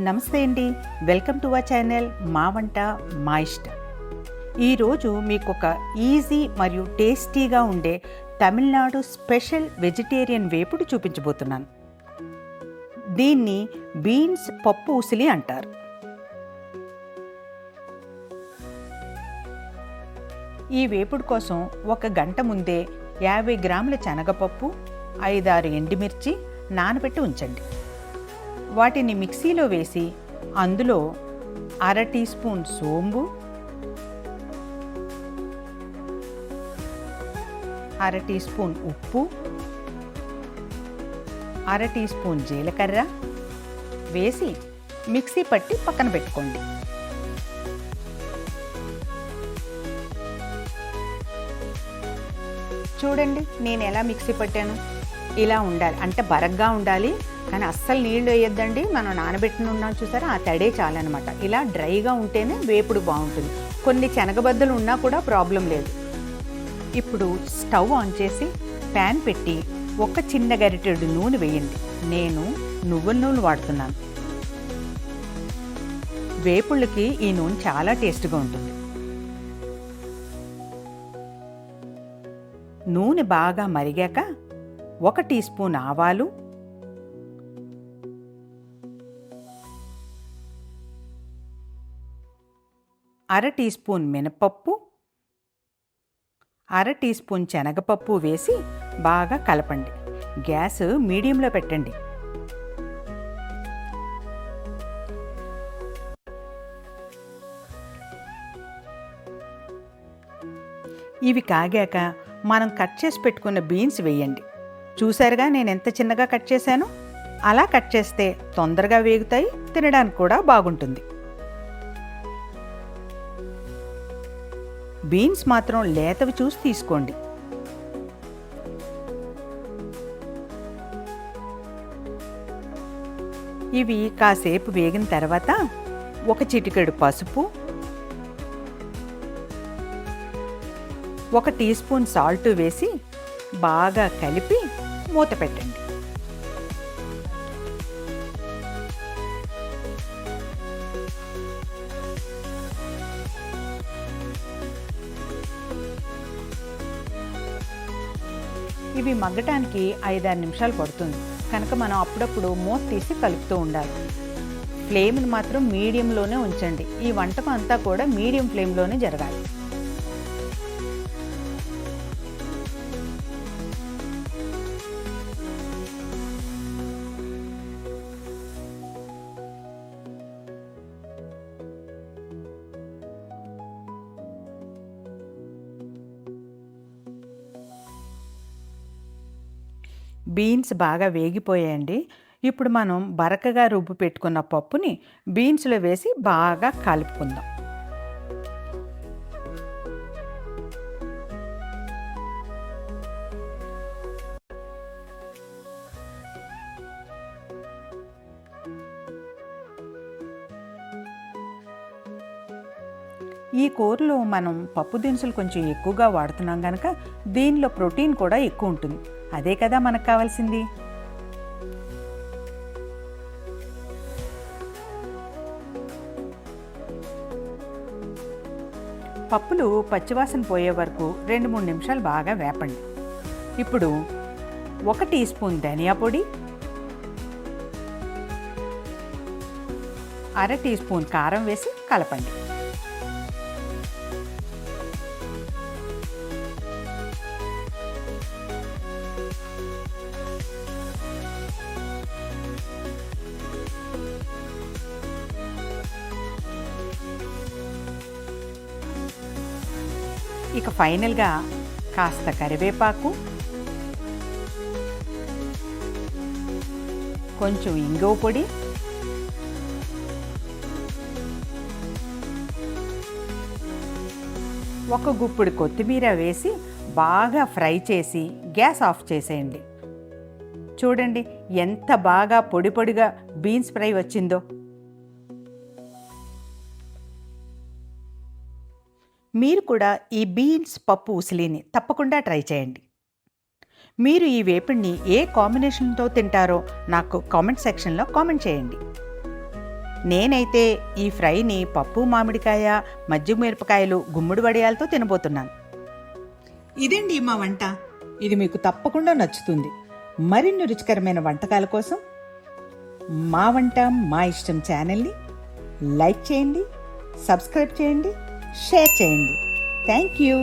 నమస్తే అండి, welcome to our channel మా వంట మా ఇష్టం. ఈరోజు మీకు ఒక ఈజీ మరియు టేస్టీగా ఉండే తమిళనాడు స్పెషల్ వెజిటేరియన్ వేపుడు చూపించబోతున్నాను. దీన్ని బీన్స్ పప్పు ఉసిలి అంటారు. ఈ వేపుడు కోసం 1 గంట ముందే 50 గ్రాముల శనగపప్పు, 5-6 ఎండుమిర్చి నానబెట్టి ఉంచండి. వాటిని మిక్సీలో వేసి అందులో 1/2 టీ స్పూన్ సోంపు, 1/2 టీ స్పూన్ ఉప్పు, 1/2 టీ స్పూన్ జీలకర్ర వేసి మిక్సీ పట్టి పక్కన పెట్టుకోండి. చూడండి నేను ఎలా మిక్సీ పట్టాను. ఇలా ఉండాలి, అంటే బరగ్గా ఉండాలి, కానీ అస్సలు నీళ్ళు వేయొద్దండి. మనం నానబెట్టిన ఉన్నాం చూసారా, ఆ తడే చాలన్నమాట. ఇలా డ్రైగా ఉంటేనే వేపుడు బాగుంటుంది. కొన్ని శనగబద్దలు ఉన్నా కూడా ప్రాబ్లం లేదు. ఇప్పుడు స్టవ్ ఆన్ చేసి ప్యాన్ పెట్టి 1 చిన్న గరిటెడు నూనె వేయండి. నేను నువ్వుల నూనె వాడుతున్నాను. వేపుళ్ళకి ఈ నూనె చాలా టేస్ట్గా ఉంటుంది. నూనె బాగా మరిగాక 1 టీ స్పూన్ ఆవాలు, 1/2 టీ స్పూన్ మినపప్పు, 1/2 టీ స్పూన్ శనగపప్పు వేసి బాగా కలపండి. గ్యాస్ మీడియంలో పెట్టండి. ఇవి కాగాక మనం కట్ చేసి పెట్టుకున్న బీన్స్ వేయండి. చూసారుగా నేను ఎంత చిన్నగా కట్ చేశాను. అలా కట్ చేస్తే తొందరగా వేగుతాయి, తినడానికి కూడా బాగుంటుంది. బీన్స్ మాత్రం లేతవి చూసి తీసుకోండి. ఇవి కాసేపు వేగిన తర్వాత 1 చిటికెడు పసుపు, 1 టీ స్పూన్ సాల్ట్ వేసి బాగా కలిపి మూత పెట్టండి. ఇవి మగ్గటానికి 5-6 నిమిషాలు పడుతుంది కనుక మనం అప్పుడప్పుడు మూత తీసి కలుపుతూ ఉండాలి. ఫ్లేమ్ని మాత్రం మీడియంలోనే ఉంచండి. ఈ వంటకం అంతా కూడా మీడియం ఫ్లేమ్లోనే జరగాలి. బీన్స్ బాగా వేగిపోయాయండి. ఇప్పుడు మనం బరకగా రుబ్బు పెట్టుకున్న పప్పుని బీన్స్లో వేసి బాగా కలుపుకుందాం. ఈ కూరలో మనం పప్పు దినుసులు కొంచెం ఎక్కువగా వాడుతున్నాం కనుక దీనిలో ప్రోటీన్ కూడా ఎక్కువ ఉంటుంది. అదే కదా మనకు కావాల్సింది. పప్పులు పచ్చివాసన పోయే వరకు 2-3 నిమిషాలు బాగా వేపండి. ఇప్పుడు 1 టీ స్పూన్ ధనియా పొడి, 1/2 టీ స్పూన్ కారం వేసి కలపండి. ఇక ఫైనల్గా కాస్త కరివేపాకు, కొంచెం ఇంగువ పొడి, ఒక గుప్పుడు కొత్తిమీర వేసి బాగా ఫ్రై చేసి గ్యాస్ ఆఫ్ చేసేయండి. చూడండి ఎంత బాగా పొడి పొడిగా బీన్స్ ఫ్రై వచ్చిందో. మీరు కూడా ఈ బీన్స్ పప్పు ఉసిలిని తప్పకుండా ట్రై చేయండి. మీరు ఈ వేపుడిని ఏ కాంబినేషన్తో తింటారో నాకు కామెంట్ సెక్షన్లో కామెంట్ చేయండి. నేనైతే ఈ ఫ్రైని పప్పు మామిడికాయ, మజ్జిగ మిరపకాయలు, గుమ్మడి వడియాలతో తినబోతున్నాను. ఇదండి మా వంట. ఇది మీకు తప్పకుండా నచ్చుతుంది. మరిన్ని రుచికరమైన వంటకాల కోసం మా వంట మా ఇష్టం ఛానల్ని లైక్ చేయండి, సబ్స్క్రైబ్ చేయండి, షేర్ చేయండి. Thank you.